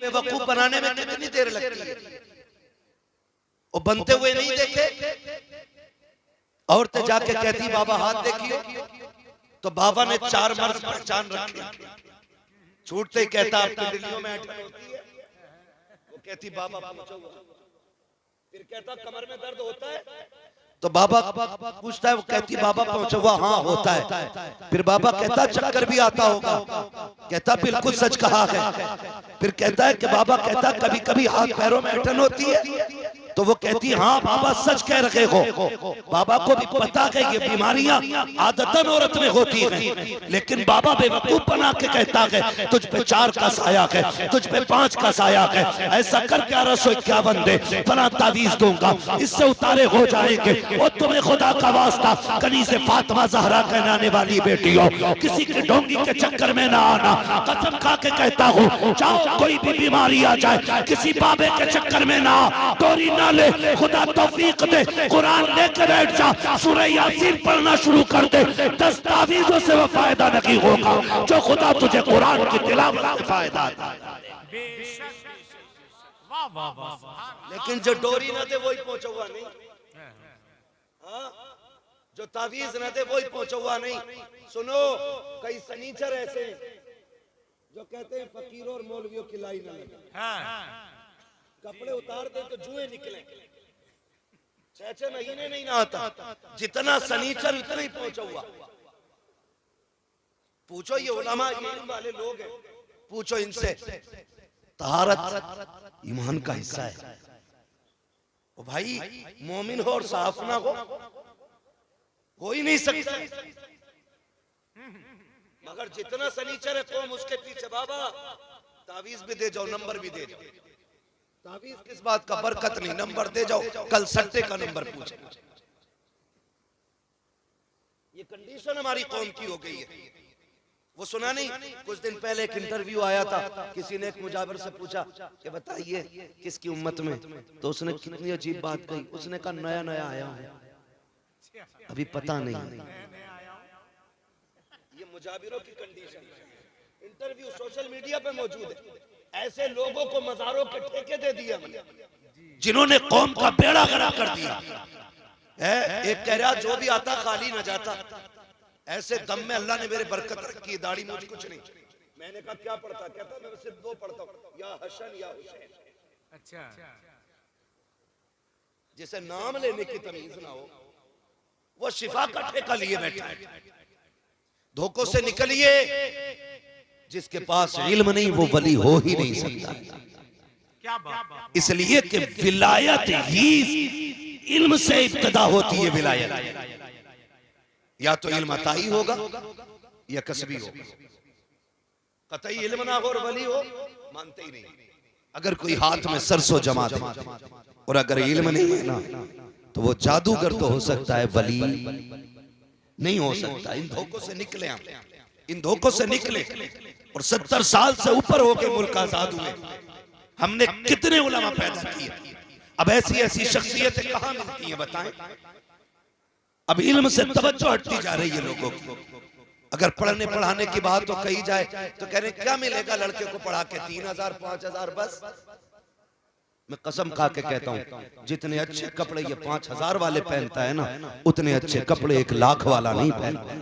बेवकूफ बनाने में कितनी देर लगती है, वो बनते हुए नहीं देखे। औरतें जाके कहती बाबा हाथ देखियो, तो बाबा ने 4 मर्ज पहचान रखे। छूटते ही कहता आपकी दिल्लियों में अटक होती है, वो कहती बाबा पूछो। फिर कहता कमर में दर्द होता है, तो बाबा पूछता है, वो कहती बाबा पहुंचा हुआ, हाँ होता है। फिर बाबा कहता चक्कर भी आता होगा, कहता बिल्कुल सच कहा है। फिर कहता है कि बाबा कहता कभी कभी हाथ पैरों में अटन होती है, तो वो कहती हाँ बाबा सच कह रहे हो। बाबा को भी पता है ये बीमारियां आदतन औरत में होती हैं, लेकिन बाबा बेवकूफ बना के कहता है तुझ पे 4 का साया है, तुझ पे 5 का साया है, ऐसा कर 1151 दे, फला तावीज दूंगा, इससे उतारे हो जाएंगे। और तुम्हें खुदा का वास्ता कनी से फातिमा ज़हरा कहलाने वाली बेटी हो, किसी के ढोंगी के चक्कर में ना आना। कसम खा के कहता हूँ, चाहो कोई भी बीमारी आ जाए, किसी बाबे के चक्कर में ना, तोरी ना ले, खुदा तौफीक दे, कुरान लेकर बैठ जा, सूरह यासीन पढ़ना शुरू कर दे, 10 तावीज़ों से वो फायदा नहीं होगा जो खुदा तुझे कुरान की तिलावत से फायदा देता। लेकिन जो डोरी ना दे वही पहुंचा हुआ नहीं, हाँ? जो तावीज न दे वही पहुंचा हुआ नहीं। सुनो, कई सनीचर ऐसे जो कहते हैं फकीरों और मौलवियों की लाई न लगे, कपड़े उतार दे तो जुए निकले, 6 महीने नहीं नहाता। जितना सनीचर उतना ही पहुंचा हुआ। पूछो ये उलमा ईमान वाले लोग हैं, पूछो इनसे, तहारत ईमान का हिस्सा है। ओ भाई, मोमिन हो और साफ ना हो ही नहीं सकता। मगर जितना सनीचर है कौम उसके पीछे बाबा तावीज भी दे जाओ, नंबर भी दे जाओ। तावीज किस बात का, बरकत नहीं, नंबर दे जाओ, कल सट्टे का नंबर पूछे। ये कंडीशन हमारी कौम की हो गई है। वो सुना नहीं, कुछ दिन पहले एक इंटरव्यू आया था, किसी ने एक मुजावर से पूछा कि बताइए किसकी उम्मत में, तो उसने कितनी अजीब बात कही, उसने कहा नया नया आया हूं, अभी पता नहीं। ये मुजाविरों की कंडीशन। इंटरव्यू सोशल मीडिया पे मौजूद है। ऐसे लोगों को मज़ारों के ठेके दे दिया जिन्होंने कौम का बेड़ा गर्क कर दिया है। एक कह रहा जो भी आता खाली न जाता। ऐसे दम में अल्लाह ने मेरे बरकत रखी, दाढ़ी मुझे कुछ नहीं। मैंने कहा क्या पढ़ता, कहता मैं सिर्फ 2 पढ़ता हूँ, या हसन या हुसैन। अच्छा, जिसे नाम लेने की तमीज ना हो वो शिफा का ठेका लिए बैठा है। धोखों से निकलिए, जिसके पास इल्म नहीं वो वली हो ही नहीं सकता। इसलिए कि विलायत ही इल्म से इब्तिदा होती है। विलायत या तो इल्म अताई होगा या कसबी होगा। कतई इल्म ना हो और वली हो, मानते ही नहीं। अगर कोई हाथ में सरसों जमा दे और अगर इल्म नहीं है ना, तो वो जादूगर तो हो सकता है, वली नहीं हो सकता। इन धोखों से निकले हम, इन धोखों से निकले। और 70 साल से ऊपर होके मुल्क आजाद हुए। हमने कितने उलमा पैदा किए। अब ऐसी ऐसी शख्सियतें कहां मिलती हैं बताएं। अब इल्म से तवज्जो हटती जा रही है लोगों की। अगर पढ़ने पढ़ाने की बात तो कही जाए तो कह रहे क्या मिलेगा लड़के को पढ़ा के, 3000 5000 बस। मैं कसम खा के कहता हूं, जितने अच्छे कपड़े ये 5000 वाले पहनता है ना, उतने अच्छे कपड़े 1 लाख वाला नहीं पहनता।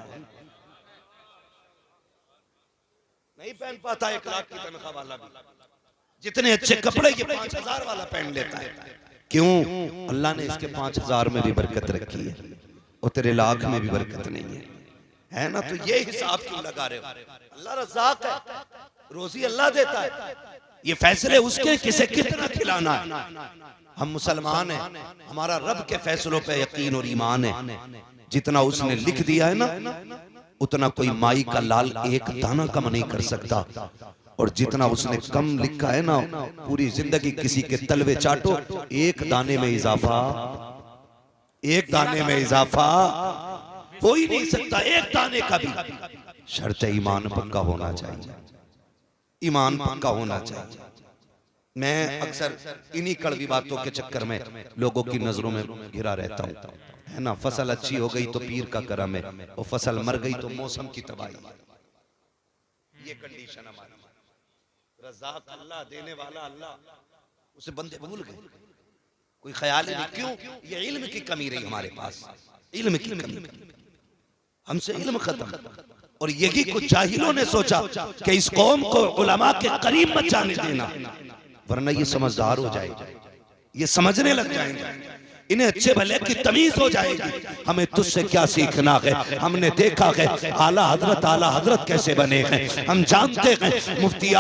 नहीं पहन पाता 1 लाख की तनख्वाह वाला भी। जितने अच्छे कपड़े ये 5000 वाला पहन लेता है। क्यों? अल्लाह ने इसके 5000 में भी बरकत रखी है और तेरे लाख में भी बरकत नहीं है ना। तो ये हिसाब क्यों लगा रहे हो? अल्लाह रज़ाक है, रोजी अल्लाह देता है। ये फैसले उसके किसे कितना खिलाना है। हम मुसलमान हैं, हमारा रब के फैसलों पे यकीन और ईमान है। जितना उसने लिख दिया है ना, उतना कोई माई का लाल एक दाना कम नहीं कर सकता। और जितना उसने कम लिखा है ना, पूरी जिंदगी किसी के तलवे चाटो, एक दाने में इजाफा, एक दाने में इजाफा हो ही नहीं सकता, एक दाने का भी। शर्त ईमान पक्का होना चाहिए, ईमान पक्का होना चाहिए। मैं अक्सर इन्हीं कड़वी बातों के चक्कर में लोगों की नजरों में घिरा रहता हूँ, है ना। फसल अच्छी हो गई तो पीर का करम है, और फसल मर गई तो मौसम की तबाही। ये कंडीशन हमारी। रज़ाक अल्लाह, देने वाला अल्लाह, उसे बंदे भूल गए, कोई ख्याल ही नहीं। क्यों? ये इल्म की कमी रही हमारे पास, इल्म की कमी, हमसे इल्म खत्म। और यही कुछ जाहिलों ने सोचा कि इस कौम को उलमा के करीब मत जाने देना, वरना ये समझदार हो जाएगा, ये समझने लग जाएंगे, इन्हें अच्छे भले की तमीज हो जाएगी। हमें तुझसे क्या सीखना है? हमने देखा है आला हजरत कैसे बने हैं, हम जानते हैं मुफ्ती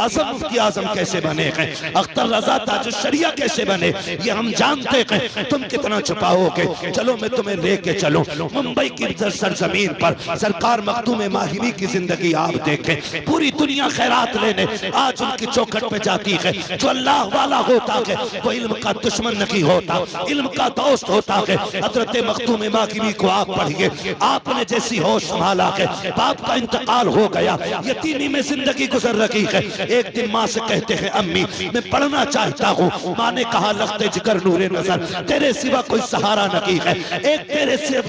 आजम कैसे बने हैं, अख्तर रजा ताजुश शरिया कैसे बने, ये हम जानते हैं। तुम कितना छुपाओगे? चलो मैं तुम्हें लेके चलूं मुंबई की सरजमीन पर, सरकार मखदूम माहिमी की जिंदगी आप देखें। पूरी दुनिया खैरात लेने आज उनकी चौखट पे जाती है। जो अल्लाह वाला होता है वो इल्म का दुश्मन नहीं होता, इल्म का दोस्त होता है। हजरत मखदूम माकिमी को आप पढ़िए, आपने जैसी होश संभाला है, बाप का इंतकाल हो गया, यतीमी में जिंदगी गुजर रही है। एक दिन माँ से कहते हैं अम्मी मैं पढ़ना चाहता हूँ। माँ ने कहा लगते जिगर नूरे नजर, तेरे सिवा कोई सहारा नहीं है, एक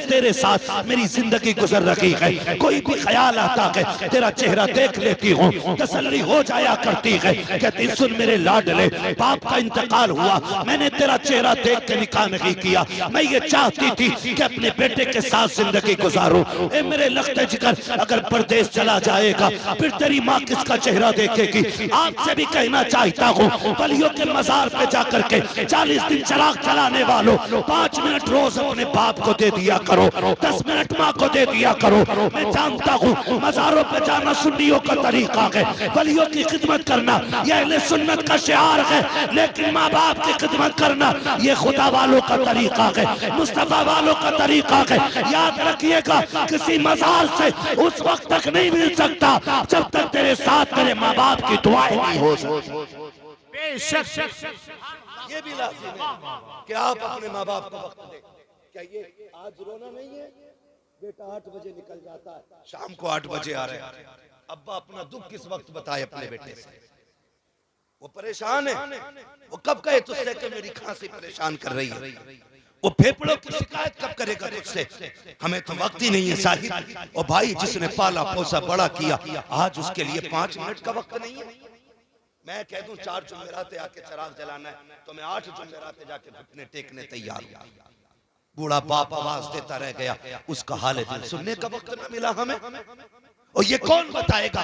तेरे साथ मेरी जिंदगी गुजर रही है। कोई भी ख्याल आता है तेरा चेहरा देख लेती हूँ, तसल्ली हो जाया करती है। कहती सुन मेरे लाडले, बाप का इंतकाल हुआ, मैंने तेरा चेहरा देख के निकाह नहीं किया, मैं ये चाहती थी कि अपने बेटे के साथ जिंदगी गुजारूं। ए मेरे लगते जिगर, अगर परदेश चला जाएगा फिर तेरी माँ किसका चेहरा देखेगी? आपसे भी कहना चाहता हूँ वलियों के मजार पे जाकर के 40 दिन चिराग जलाने वालों 5 मिनट रोज अपने बाप को दे दिया करो, 10 मिनट माँ को दे दिया करो। मैं जानता हूँ मजारों पे जाना सुन्नियों का तरीका है, वलियों की खिदमत करना यह अहले सुन्नत का शिआर है, लेकिन माँ बाप की खिदमत करना ये खुदा वालों का तरीका है, मुस्तफा वालों का तरीका है। याद रखिएगा किसी मजार से उस वक्त तक नहीं मिल सकता जब तक तेरे साथ तेरे माँ बाप की दुआएं नहीं हो। बेशक ये भी लाजिम है कि आप अपने माँ बाप को वक्त दें। क्या ये आज रोना नहीं है? बेटा 8 बजे निकल जाता है, शाम को 8 बजे आ रहे हैं, अब्बा अपना दुख किस वक्त बताए अपने बेटे से? वो परेशान है, वो कब कहे तुझसे कि मेरी खांसी परेशान कर रही है? वो फेफड़ों की शिकायत कब करेगा तुझसे? हमें तो वक्त ही नहीं है साहिब। और भाई जिसने पाला पोसा बड़ा किया, आज उसके लिए 5 मिनट का वक्त नहीं है। मैं कह दूं 4 जुमेराते आके चिराग जलाना है तो मैं 8 जुमेराते जाके घुटने टेकने तैयार हूं। बूढ़ा बाप आवाज देता रह गया, उसका हाल दिल सुनने का वक्त न मिला हमें। और ये कौन बताएगा?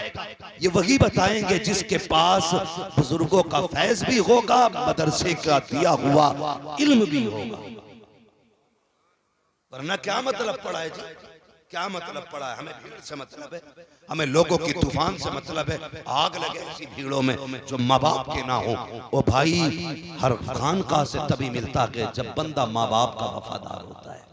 ये वही बताएंगे जिसके पास बुजुर्गों का फैज भी होगा, मदरसे का दिया हुआ इल्म भी होगा। वरना क्या मतलब पड़ा है जी? क्या मतलब पड़ा है? हमें भीड़ से मतलब है, हमें लोगों की तूफान से मतलब है। आग लगे ऐसी भीड़ों में जो माँ बाप के ना हो। ओ भाई हर खानका से तभी मिलता है जब बंदा माँ बाप का वफादार होता है।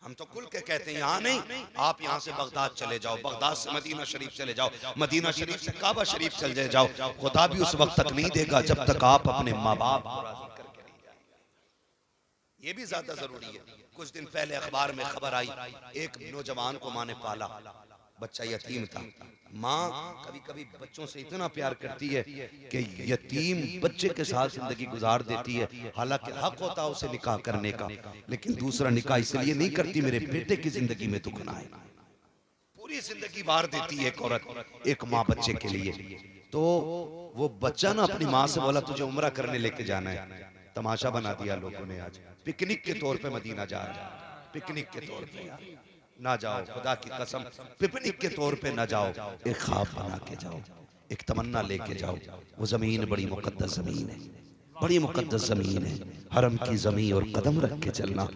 हम तो खुल के कहते हैं यहाँ नहीं, आप यहाँ से बगदाद चले जाओ, बगदाद से मदीना शरीफ चले जाओ, मदीना शरीफ से काबा शरीफ चले जाओ, खुदा भी उस वक्त तक नहीं देगा जब तक आप अपने माँ बाप को राजी करके नहीं जाएंगे। ये भी ज्यादा जरूरी है। कुछ दिन पहले अखबार में खबर आई, एक नौजवान को माँ ने पाला, बच्चा यतीम था। माँ कभी कभी बच्चों से इतना प्यार करती है कि यतीम बच्चे के साथ जिंदगी गुजार देती है, हालांकि हक होता है उसे निकाह करने का, लेकिन दूसरा निकाह इसलिए नहीं करती मेरे बेटे की जिंदगी में दुख ना आए। पूरी जिंदगी बार देती है एक औरत, एक माँ बच्चे के लिए। तो वो बच्चा ना अपनी माँ से बोला तुझे उम्रा करने लेके जाना है। तमाशा बना दिया लोगों ने, आज पिकनिक के तौर पे मदीना जा रहा है, पिकनिक के तौर पे। ना जाओ, खुदा की कसम पिकनिक के तौर पे ना जाओ, एक ख्वाब बना के जाओ, एक तमन्ना लेके जाओ। वो जमीन बड़ी मुकद्दस जमीन है, बड़ी मुकद्दस जमीन है, हरम की जमीन और कदम रख के चलना।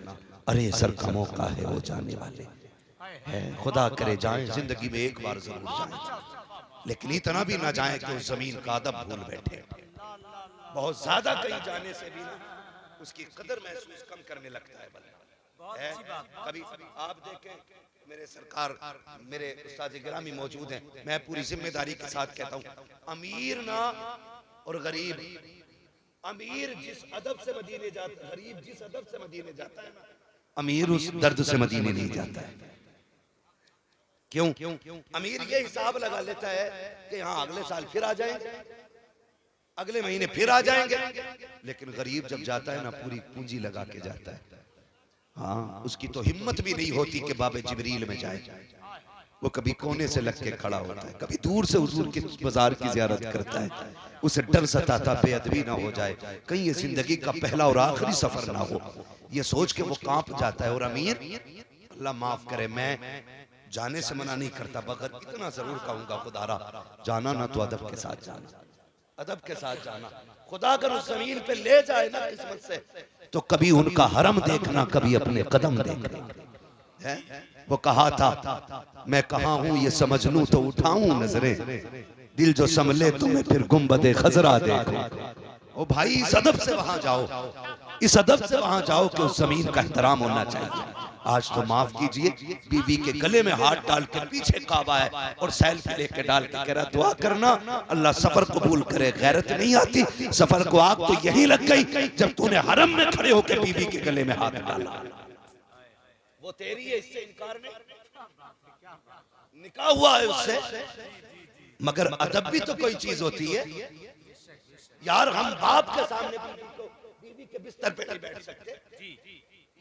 अरे सर का मौका है वो जाने वाले है, खुदा करे जाए जिंदगी में एक बार जरूर जाए, लेकिन इतना भी ना जाए कि उस जमीन का अदब भूल बैठे। बहुत ज्यादा कहीं जाने से भी ना उसकी कदर महसूस कम करने लगता है। कभी आप देखें, मेरे सरकार मेरे उस्ताद गिरामी मौजूद हैं, मैं पूरी जिम्मेदारी के साथ कहता हूँ, अमीर ना और गरीब, अमीर जिस अदब से मदीने जाता है, गरीब जिस अदब से मदीने जाता है, अमीर उस दर्द से मदीने नहीं जाता है। क्यों? अमीर ये हिसाब लगा लेता है कि हाँ अगले साल फिर आ जाएंगे, अगले महीने फिर आ जाएंगे, लेकिन गरीब जब जाता है ना पूरी पूंजी लगा के जाता है। हाँ, उसकी तो हिम्मत भी नहीं होती कि बाबे जिब्रील में जाए। वो कभी कोने से लग के खड़ा होता है, कभी दूर से हुजूर के बाजार की जियारत करता है। उसे डर सताता बेअदबी ना हो जाए, कहीं ये जिंदगी का पहला और आखिरी सफर ना हो, ये सोच के वो कांप जाता है। और अमीर, अल्लाह माफ करे, मैं जाने से मना नहीं करता, मगर इतना जरूर कहूंगा, खुदारा जाना ना तो अदब के साथ जाना, अदब के साथ जाना। खुदा अगर उस जमीन पे ले जाए ना किस्मत से, तो कभी उनका हरम देखना, कभी अपने कदम देखना है। वो कहा था, मैं कहाँ हूँ ये समझ लूं तो उठाऊं नजरें, दिल जो संभले तो मैं फिर गुंबदे खजरा देखूं। ओ भाई, इस अदब से वहां जाओ, इस अदब से वहां जाओ कि उस जमीन का एहतराम होना चाहिए। आज तो माफ कीजिए, बीवी के गले में हाथ डाल के पीछे काबा है और सेल्फी लेके डाल के कह रहा दुआ करना अल्लाह सफर कबूल करे। गैरत नहीं आती, सफर को आग तो यही लग गई जब तूने हरम में खड़े होकर बीवी के गले में हाथ डाला। वो तेरी है, इससे इनकार नहीं, निकाह हुआ है उससे, मगर अदब भी तो कोई चीज होती है यार। हम बाप के सामने बीवी के बिस्तर पे नहीं बैठ सकते,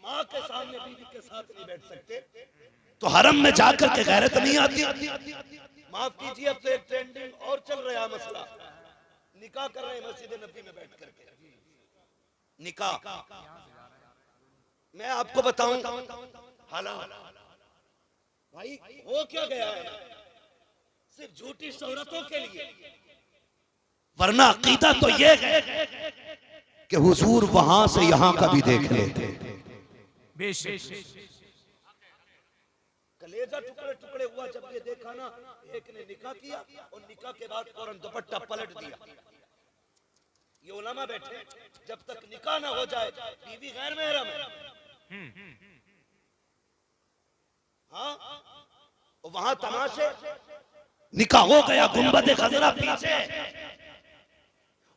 माँ के सामने बीवी के साथ नहीं बैठ सकते, तो हरम में जाकर के गैरत नहीं आती। माफ कीजिए, अब तो एक ट्रेंडिंग और चल रहा है मसला, निकाह कर रहे हैं मस्जिद नबी में बैठ करके। निकाह मैं आपको बताऊं, हालात भाई हो क्या गया है, सिर्फ झूठी शोहरतों के लिए, वरना अकीदा तो ये है कि हुजूर वहां से यहां का भी देख लेते। कलेजा टुकड़े टुकड़े हुआ जब ये देखा ना, एक ने निकाह किया और निकाह के बाद फौरन दुपट्टा पलट दिया। ये उलमा बैठे, जब तक निकाह ना हो जाए बीवी गैर महरम है। हाँ, वहां तमाशे, निकाह हो गया, गुंबद खजरा पीछे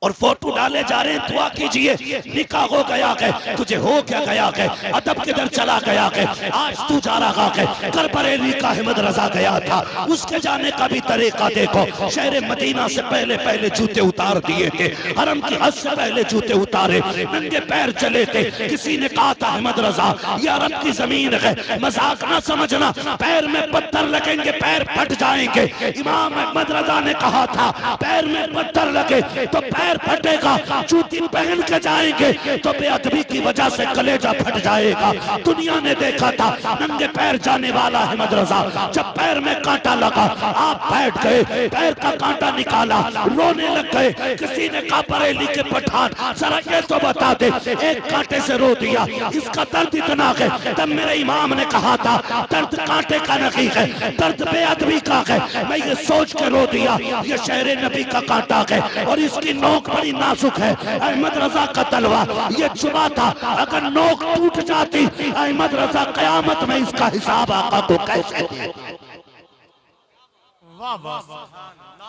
और फोटो डाले जा रहे हैं, दुआ कीजिए निकाह हो गया है, तुझे हो क्या गया है, अदब किधर चला गया है, आज तू जा रहा है। करबरेली का अहमद रजा गया था, उसके जाने का भी तरीका देखो। शहर मदीना से पहले पहले जूते उतार दिए थे, हरम की हद से पहले जूते उतारे, नंगे पैर चले थे। किसी ने कहा था अहमद रजा ये अरब की जमीन है, मजाक ना समझना, पैर में पत्थर लगेंगे पैर फट जाएंगे। इमाम अहमद रजा ने कहा था पैर में पत्थर लगे तो पैर फटेगा, जूती पहन के जाएंगे तो बेअदबी की वजह से कलेजा फट जाएगा। दुनिया ने देखा था नंगे पैर जाने वाला अहमद रजा, जब पैर में कांटा लगा आप बैठ गए, पैर का कांटा निकाला, रोने लग गए। किसी ने कहा बरेली के पठान जरा ये तो बता दे, एक कांटे से रो दिया, इसका दर्द इतना है। तब मेरे इमाम ने कहा था दर्द कांटे का नहीं है, दर्द बेअदबी का है। मैं ये सोच के रो दिया ये शहर नबी का कांटा है और इसकी नोक बड़ी नाजुक है। अहमद रजा का तलवार ये चुबा था, अगर नोक टूट जाती अहमद रजा कयामत में इसका हिसाब आका को कैसे दे। वाह वाह,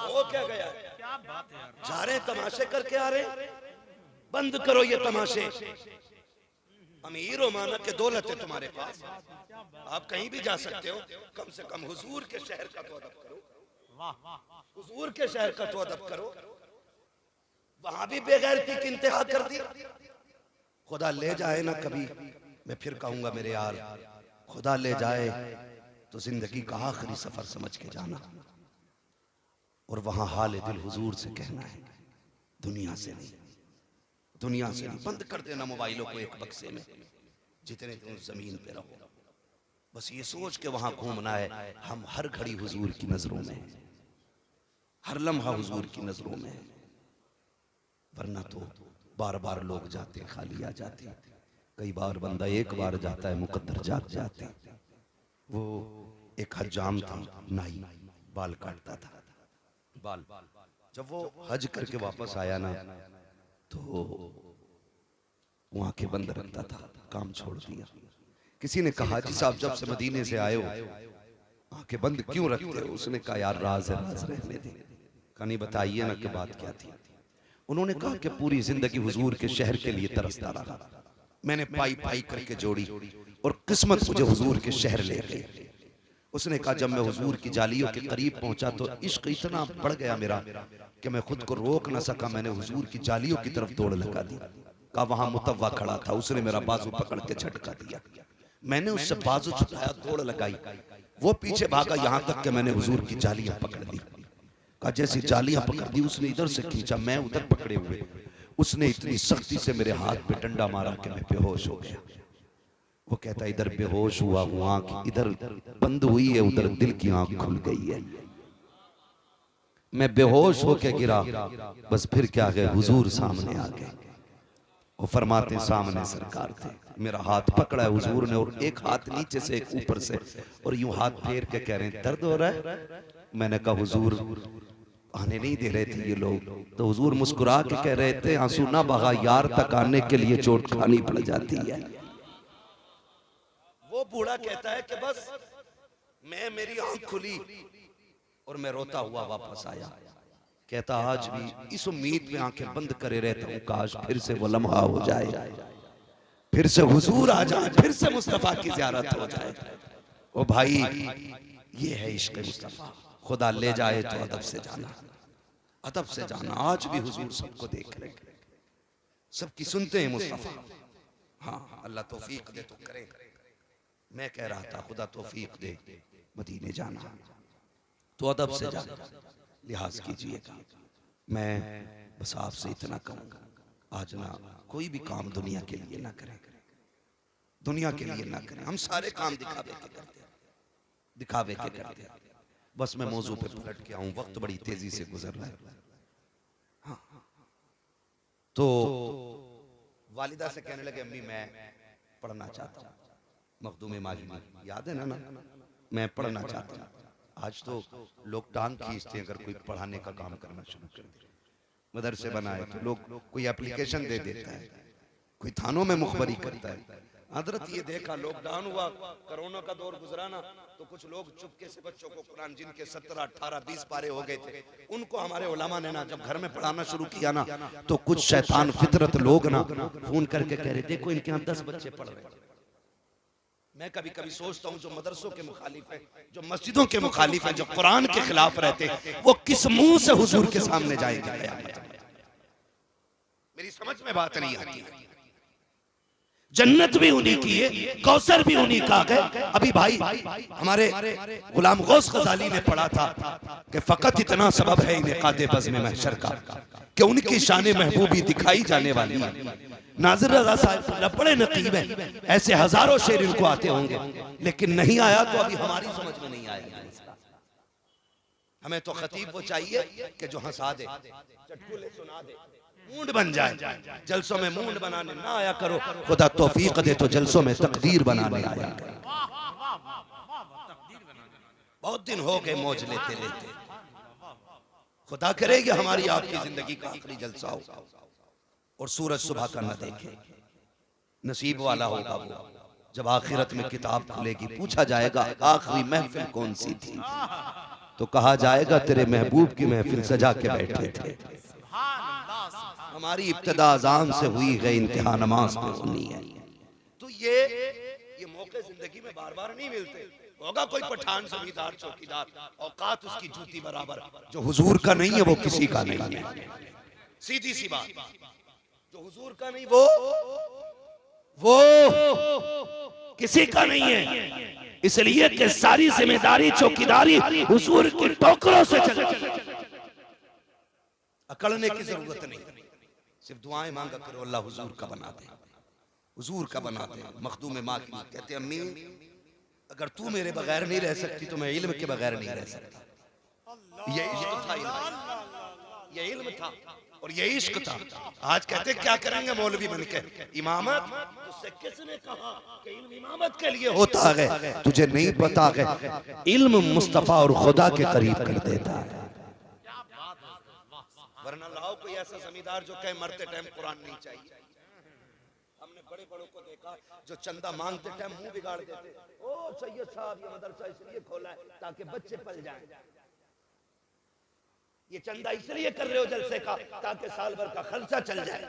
वो क्या गया, क्या बात है यार। जा रहे तमाशे करके आ रहे, बंद करो ये तमाशे। अमीर हो माना के दौलत है तुम्हारे पास, आप कहीं भी जा सकते हो, कम से कम हुजूर के शहर का तो अदब करो, हुजूर के शहर का तो अदब करो। वहां भी बेगैरती की इंतहा कर दी। खुदा ले जाए ना कभी, मैं फिर कहूंगा मेरे यार, खुदा ले जाए तो जिंदगी का आखिरी सफर समझ के जाना और वहां हाल दिल हुजूर से कहना है, दुनिया से नहीं, दुनिया से नहीं। बंद कर देना मोबाइलों को एक बक्से में, जितने तुम जमीन पे रहो, बस ये सोच के वहां घूमना है हम हर घड़ी हुजूर की नजरों में, हर लम्हा हुजूर की नजरों में। वरना तो बार बार लोग जाते खाली आ जाते, कई बार बंदा एक बार जाता है मुकद्दर जाग जाते। वो एक हजाम था, नाई, बाल काटता था, बाल जब वो हज करके वापस आया ना तो वो आंखें बंद रखता था, काम छोड़ दिया। किसी ने कहा जी साहब जब से मदीने से आए हो आंखें बंद क्यों रखते हो? उसने कहा यार राज है, राज रहने दे। कहानी बताइए ना कि बात क्या थी। उन्होंने कहा कि पूरी जिंदगी हुजूर के शहर के लिए तरसता रहा, मैंने पाई पाई करके जोड़ी और किस्मत मुझे हुजूर के शहर ले गई। उसने कहा जब मैं हुजूर की जालियों के करीब पहुंचा तो इश्क इतना बढ़ गया मेरा कि मैं खुद को रोक न सका, मैंने हुजूर की जालियों की तरफ दौड़ लगा दी। कहा वहां मुतव्वा खड़ा था, उसने मेरा बाजू पकड़ के झटका दिया, मैंने उससे बाजू छुड़ाया, दौड़ लगाई, वो पीछे भागा यहां तक कि मैंने हुजूर की जालियां पकड़ ली। कहा जैसी जालियां पकड़ दी उसने इधर से खींचा, मैं उधर पकड़े हुए, उसने इतनी सख्ती से मेरे हाथ पे डंडा मारा कि मैं बेहोश हो गया। वो कहता इधर बेहोश हुआ हूं, आंख इधर बंद हुई है, उधर दिल की आंख खुल गई है। मैं बेहोश होके गिरा, बस फिर क्या गए, हुजूर सामने आ गए। वो फरमाते सामने सरकार थे, मेरा हाथ पकड़ा है हुजूर ने, और एक हाथ नीचे से एक ऊपर से, और यूं हाथ फेर के कह रहे हैं दर्द हो रहा है। मैंने कहा हुजूर आने नहीं दे रहे थे ये लोग। तो हुजूर मुस्कुरा के कह रहे थे आंसू ना बहा, यार तक आने के लिए चोट खानी पड़ जाती है। वो बूढ़ा कहता है कि बस मेरी आंख खुली और मैं रोता हुआ वापस आया। कहता आज भी इस उम्मीद में आंखें बंद करे रहता हूं, काश फिर से वो लम्हा हो जाए, फिर से हुजूर आ जाए, फिर से मुस्तफा की ज़ियारत हो जाए। ओ भाई ये है इश्क मुस्तफा, खुदा ले जाए तो अदब से जाना, अदब से जाना। आज भी हुजूर सबको देख रहे, सबकी सुनते हैं मुस्तफा। हाँ अल्लाह तौफीक दे तो करें। मैं कह रहा था खुदा तौफीक दे मदीने जाना तो अदब से जाना, लिहाज कीजिएगा। मैं बस आपसे इतना कहूँगा, आज ना कोई भी काम दुनिया के लिए ना करें, दुनिया के लिए ना करें। हम सारे काम दिखावे के करते हैं, दिखावे के करते हैं। बस मैं मौजू पे पलट के आऊं, वक्त बड़ी तेजी से गुजर रहा है। हाँ तो वालिदा से कहने लगे अम्मी मैं पढ़ना चाहता हूँ, मखदूम माजी याद है ना, मैं पढ़ना चाहता हूँ। आज तो लोग टांग खींचते हैं अगर कोई पढ़ाने का काम करना शुरू कर दे। मदरसे बनाए तो लोग कोई एप्लीकेशन दे देता है, कोई थानों में मुखबरी करता है। हजरत ये देखा लॉकडाउन हुआ, कोरोना का दौर गुजराना, तो कुछ लोग चुपके से बच्चों को कुरान जिनके 17, 18, 20 पारे हो गए थे, उनको हमारे उलमा ने ना जब घर में पढ़ाना शुरू किया ना, तो कुछ शैतान फितरत लोग ना फोन करके कह रहे देखो इनके यहाँ 10 बच्चे पढ़ रहे हैं। मैं कभी कभी सोचता हूँ जो मदरसों के मुखालिफ हैं, जो मस्जिदों के मुखालिफ हैं, जो कुरान के खिलाफ रहते हैं, वो किस मुंह से हुजूर के सामने जाएंगे क़यामत में? मेरी समझ में बात नहीं आती। जन्नत भी उन्हीं की है, कौसर भी उन्हीं का है। अभी भाई हमारे गुलाम गौस गजाली ने पढ़ा था कि फकत इतना सबब है इनेकादे बज़्म महशर का कि उनकी शान महबूबी दिखाई जाने वाली है। नाज़िर रज़ा साहब बड़े नकीब हैं, ऐसे हजारों शेर इनको आते होंगे, लेकिन नहीं आया तो अभी हमारी समझ में नहीं आएगा। हमें तो खतीब वो चाहिए कि जो हंसा दे, चटकुले सुना दे, मूड बन जाए। जलसों में मूड बनाने ना आया करो, खुदा तौफीक दे तो जलसों में तकदीर बनाने आया करो। बहुत दिन हो गए मौज लेते लेते, खुदा करे कि हमारी आपकी जिंदगी का आखिरी जलसा हो और सूरज सुबह का न देखे। नसीब वाला होगा वो जब आखिरत में किताब खुलेगी, पूछा जाएगा आखिरी महफिल कौन सी थी, तो कहा जाएगा तेरे महबूब की महफिल सजा के बैठे थे। हमारी इब्तिदा अज़ान से हुई है, इंतहा नमाज में होनी है। तो ये मौके जिंदगी में बार बार नहीं मिलते। होगा कोई पठान, जमींदार, चौकीदार, औकात उसकी जूती बराबर, जो हुजूर का नहीं है वो किसी का नहीं है। सीधी सी बात, जो हुजूर का नहीं वो किसी का नहीं है। इसलिए कि सारी जिम्मेदारी चौकीदारी हुजूर के टोकरों से चले। अकड़ने की जरूरत नहीं, सिर्फ दुआएं मांगा करो अल्लाह हुजूर का बना दे, हुजूर का बना दे। मखदूम माँ की कहते अम्मी अगर तू मेरे बगैर नहीं रह सकती तो मैं इल्म के बगैर नहीं रह सकता। ये इश्क था, ये इल्म था और ये इश्क था। आज कहते क्या करेंगे मौलवी बनके इमामत, तुझसे किसने कहा कि इल्म इमामत के लिए होता है? तुझे नहीं पता है इल्म मुस्तफा और खुदा के करीब कर देता है। वरना लाओ कोई ऐसा जमींदार जो कहे मरते टाइम कुरान नहीं चाहिए। हमने बड़े बड़ों को देखा जो चंदा मांगते टाइम मुंह बिगाड़ देते। ओ सैयद साहब ये मदरसा इसलिए खोला है ताकि बच्चे पल जाएं। ये चंदा इसलिए कर रहे हो जलसे का ताकि साल भर का खर्चा चल जाए।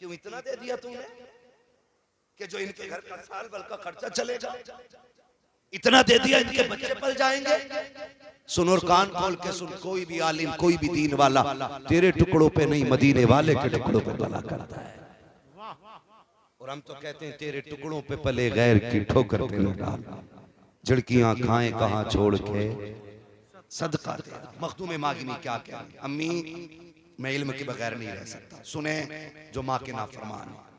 क्यों इतना दे दिया तूने कि जो इनके घर का साल भर का खर्चा चलेगा? इतना दे दिया इनके बच्चे पल जाएंगे। सुन और कान खोल के सुन, कोई भी आलिम, कोई भी दीन वाला तेरे टुकड़ों पे नहीं मदीने वाले के टुकड़ों पे भला करता है। और हम तो कहते हैं तेरे टुकड़ों पे पले गैर की ठोकर पे न डाल। झिड़कियां खाएं कहां छोड़ के सदका दे। मखदूम मागिनी क्या कह, अम्मी मैं इल्म के बगैर नहीं रह सकता। सुने जो माँ के नाफरमान है।